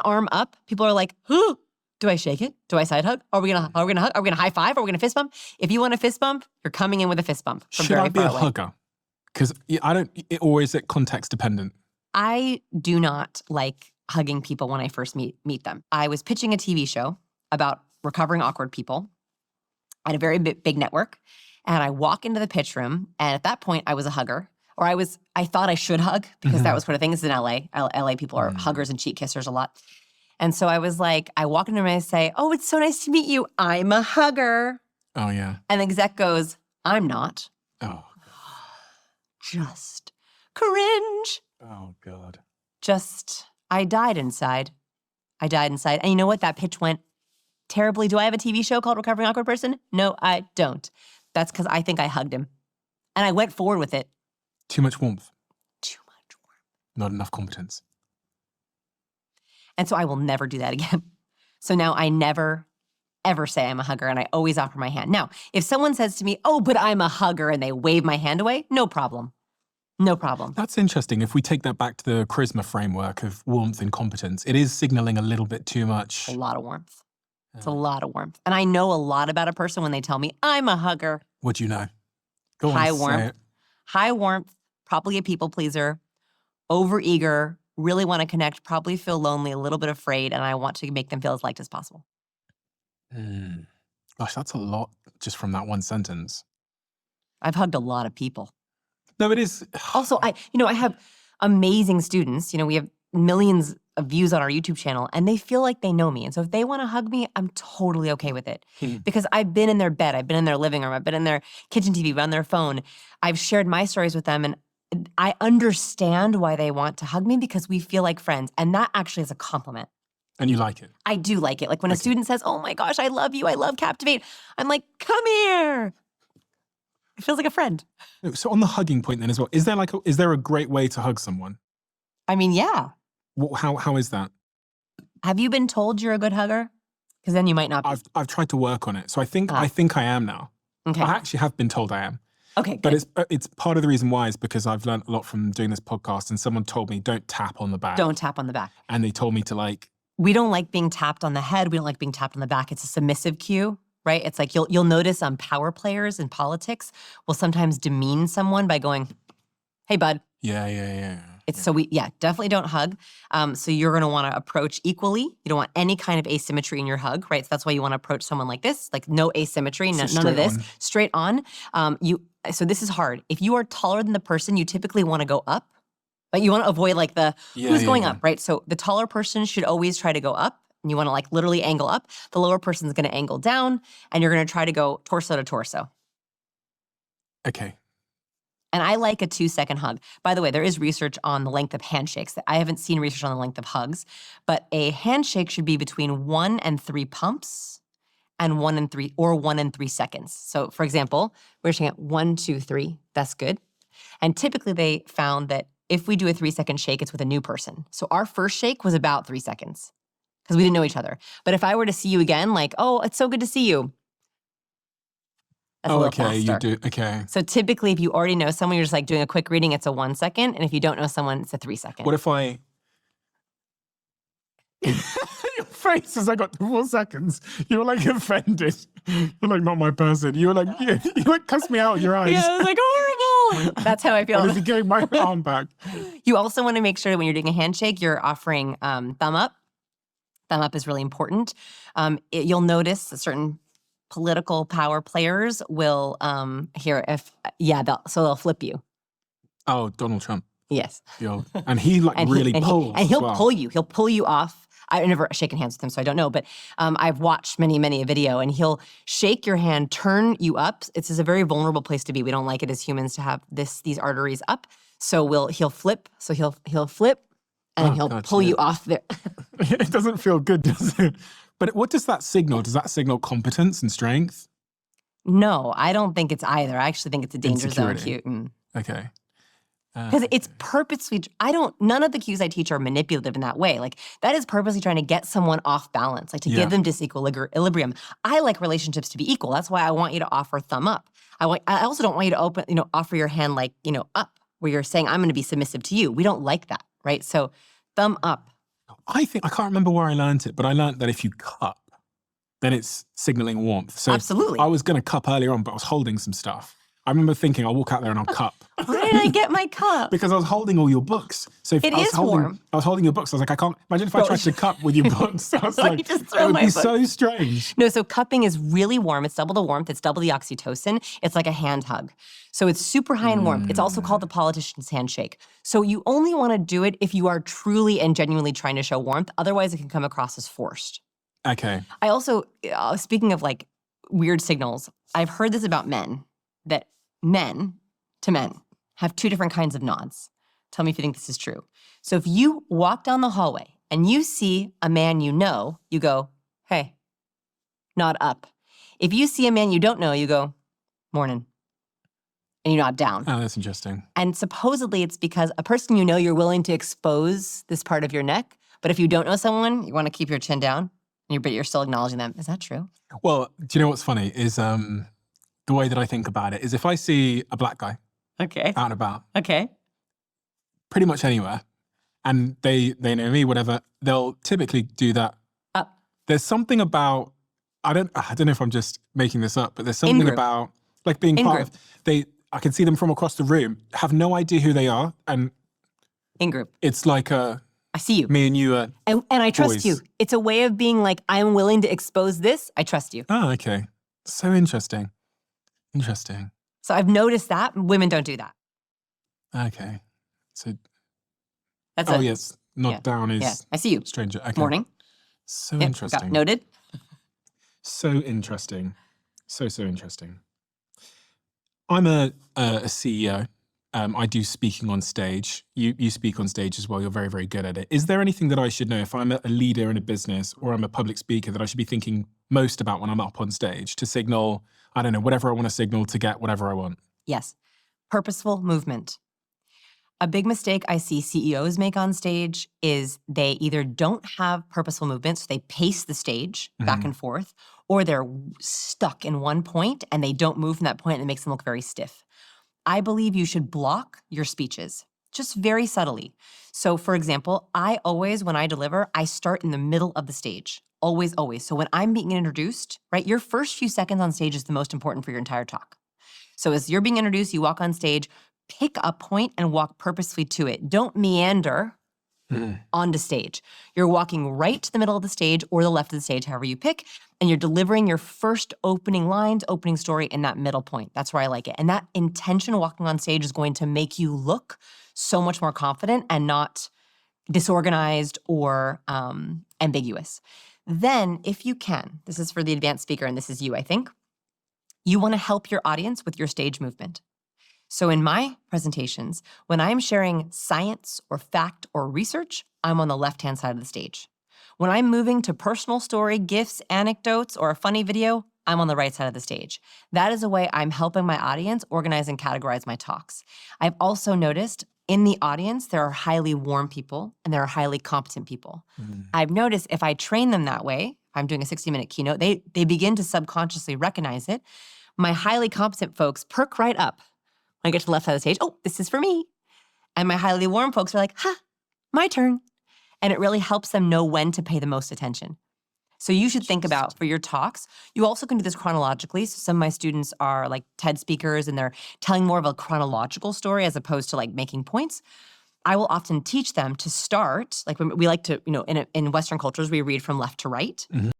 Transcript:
arm up, people are like, "Huh, do I shake it? Do I side hug? Are we gonna hug? Are we gonna high five? Are we gonna fist bump?" If you want a fist bump, you're coming in with a fist bump from Should very I be far a away. hugger? Because I don't, or is it context dependent? I do not like hugging people when I first meet them. I was pitching a TV show about recovering awkward people at a very big network, and I walk into the pitch room, and at that point, I was a hugger, or I thought I should hug because that was one of the things in LA. LA people are huggers and cheek kissers a lot. And so I was like, I walk into the room and I say, "Oh, it's so nice to meet you. I'm a hugger." Oh, yeah. And the exec goes, "I'm not." Oh, Just cringe. oh God. I died inside. And you know what? That pitch went terribly. Do I have a TV show called Recovering Awkward Person? No, I don't. That's because I think I hugged him. And I went forward with it. Too much warmth. Too much warmth. Not enough competence. And so I will never do that again. So now I never, ever say I'm a hugger, and I always offer my hand. Now, if someone says to me, "Oh, but I'm a hugger," and they wave my hand away, no problem. No problem. That's interesting. If we take that back to the charisma framework of warmth and competence, it is signaling a little bit too much. A lot of warmth. It's a lot of warmth. And I know a lot about a person when they tell me, "I'm a hugger." What do you know? Go on, High say warmth. it. High warmth, probably a people pleaser, overeager, really want to connect, probably feel lonely, a little bit afraid, and I want to make them feel as liked as possible. Gosh, that's a lot just from that one sentence. I've hugged a lot of people. No, it is. Also, I have amazing students. We have millions of views on our YouTube channel, and they feel like they know me. And so if they want to hug me, I'm totally okay with it. Because I've been in their bed, I've been in their living room, I've been in their kitchen TV, on their phone. I've shared my stories with them, and I understand why they want to hug me because we feel like friends. And that actually is a compliment. And you like it? I do like it. Like when a student says, "Oh my gosh, I love you, I love Captivate," I'm like, "Come here." It feels like a friend. So on the hugging point then as well, is there a great way to hug someone? I mean, yeah. How is that? Have you been told you're a good hugger? Because then you might not be. I've tried to work on it. So I think I am now. Okay. I actually have been told I am. Okay, good. But it's part of the reason why is because I've learned a lot from doing this podcast, and someone told me don't tap on the back. Don't tap on the back. And they told me to we don't like being tapped on the head. We don't like being tapped on the back. It's a submissive cue, right? It's like you'll notice power players in politics will sometimes demean someone by going, "Hey, bud." Yeah. So definitely don't hug. So you're going to want to approach equally. You don't want any kind of asymmetry in your hug, right? So that's why you want to approach someone like this, like no asymmetry, none of this, straight on. So this is hard. If you are taller than the person, you typically want to go up. But you want to avoid who's going up, right? So the taller person should always try to go up, and you want to literally angle up. The lower person's going to angle down, and you're going to try to go torso to torso. Okay. And I like a 2-second hug. By the way, there is research on the length of handshakes. I haven't seen research on the length of hugs, but a handshake should be between 1 and 3 pumps and 1 and 3 seconds. So for example, we're looking at 1, 2, 3, that's good. And typically they found that if we do a 3-second shake, it's with a new person. So our first shake was about 3 seconds because we didn't know each other. But if I were to see you again, "Oh, it's so good to see you." That's a little faster. You do, okay. So typically, if you already know someone, you're just doing a quick reading, it's a 1 second. And if you don't know someone, it's a 3 second. What if I... Your face as I got to 4 seconds. You're offended. You're not my person. You're you cuss me out in your eyes. Yeah, it was horrible. That's how I feel. When is he giving my arm back? You also want to make sure that when you're doing a handshake, you're offering thumb up. Thumb up is really important. You'll notice a certain political power players will they'll flip you. Oh, Donald Trump. Yes. And he really pulls. And he'll pull you. He'll pull you off. I've never shaken hands with him, so I don't know. But I've watched many a video, and he'll shake your hand, turn you up. It's a very vulnerable place to be. We don't like it as humans to have these arteries up. So he'll flip. So he'll flip, and he'll pull you off there. It doesn't feel good, does it? But what does that signal? Does that signal competence and strength? No, I don't think it's either. I actually think it's a danger zone cue. Okay. Because it's purposely, none of the cues I teach are manipulative in that way. That is purposely trying to get someone off balance, to give them disequilibrium. I like relationships to be equal. That's why I want you to offer thumb up. I also don't want you to offer your hand up, where you're saying, "I'm going to be submissive to you." We don't like that, right? So thumb up. I can't remember where I learned it, but I learned that if you cup, then it's signaling warmth. So Absolutely. I was going to cup earlier on, but I was holding some stuff. I remember thinking, I'll walk out there and I'll cup. Why did I get my cup? Because I was holding all your books. So if It I was is holding, warm. I was holding your books. I was like, I can't imagine if I Bro, tried to cup with your books. I was Let me like, just it throw would my be books. so strange. No, so cupping is really warm. It's double the warmth. It's double the oxytocin. It's like a hand hug. So it's super high in warmth. It's also called the politician's handshake. So you only want to do it if you are truly and genuinely trying to show warmth. Otherwise, it can come across as forced. Okay. I also, speaking of like weird signals, I've heard this about men, that men to men have two different kinds of nods. Tell me if you think this is true. So if you walk down the hallway and you see a man you know, you go, hey, nod up. If you see a man you don't know, you go, morning, and you nod down. Oh, that's interesting. And supposedly it's because a person you know, you're willing to expose this part of your neck. But if you don't know someone, you want to keep your chin down, but you're still acknowledging them. Is that true? Well, do you know what's funny is the way that I think about it is if I see a black guy Okay. out and about, Okay. pretty much anywhere, and they know me, whatever, they'll typically do that. Up. There's something about, I don't know if I'm just making this up, but there's something In-group. about like being part In-group. of, I can see them from across the room, have no idea who they are, and In group. it's like I see you. me and you are. And I trust boys. you. It's a way of being like, I'm willing to expose this. I trust you. Oh, okay. So interesting. Interesting. So I've noticed that women don't do that. Okay. So, That's oh it. yes, nod down is Yeah. I see you. stranger. Okay. Morning. So Yep, got interesting. noted. So interesting. So interesting. I'm a CEO. I do speaking on stage. You speak on stage as well. You're very, very good at it. Is there anything that I should know if I'm a leader in a business or I'm a public speaker that I should be thinking most about when I'm up on stage to signal, I don't know, whatever I want to signal to get whatever I want? Yes. Purposeful movement. A big mistake I see CEOs make on stage is they either don't have purposeful movements, so they pace the stage back and forth, or they're stuck in one point and they don't move from that point and it makes them look very stiff. I believe you should block your speeches, just very subtly. So for example, I always, when I deliver, I start in the middle of the stage. Always, always. So when I'm being introduced, right, your first few seconds on stage is the most important for your entire talk. So as you're being introduced, you walk on stage, pick a point and walk purposefully to it. Don't meander onto stage. You're walking right to the middle of the stage or the left of the stage, however you pick, and you're delivering your first opening lines, opening story in that middle point. That's where I like it. And that intention walking on stage is going to make you look so much more confident and not disorganized or ambiguous. Then, if you can, this is for the advanced speaker and this is you, I think, you want to help your audience with your stage movement. So in my presentations, when I'm sharing science or fact or research, I'm on the left-hand side of the stage. When I'm moving to personal story, gifts, anecdotes, or a funny video, I'm on the right side of the stage. That is a way I'm helping my audience organize and categorize my talks. I've also noticed in the audience, there are highly warm people and there are highly competent people. I've noticed if I train them that way, if I'm doing a 60-minute keynote, they begin to subconsciously recognize it. My highly competent folks perk right up. When I get to the left side of the stage, oh, this is for me. And my highly warm folks are like, my turn. And it really helps them know when to pay the most attention. So you should think about, for your talks, you also can do this chronologically. So some of my students are like TED speakers and they're telling more of a chronological story as opposed to like making points. I will often teach them to start, like we like to, in Western cultures, we read from left to right.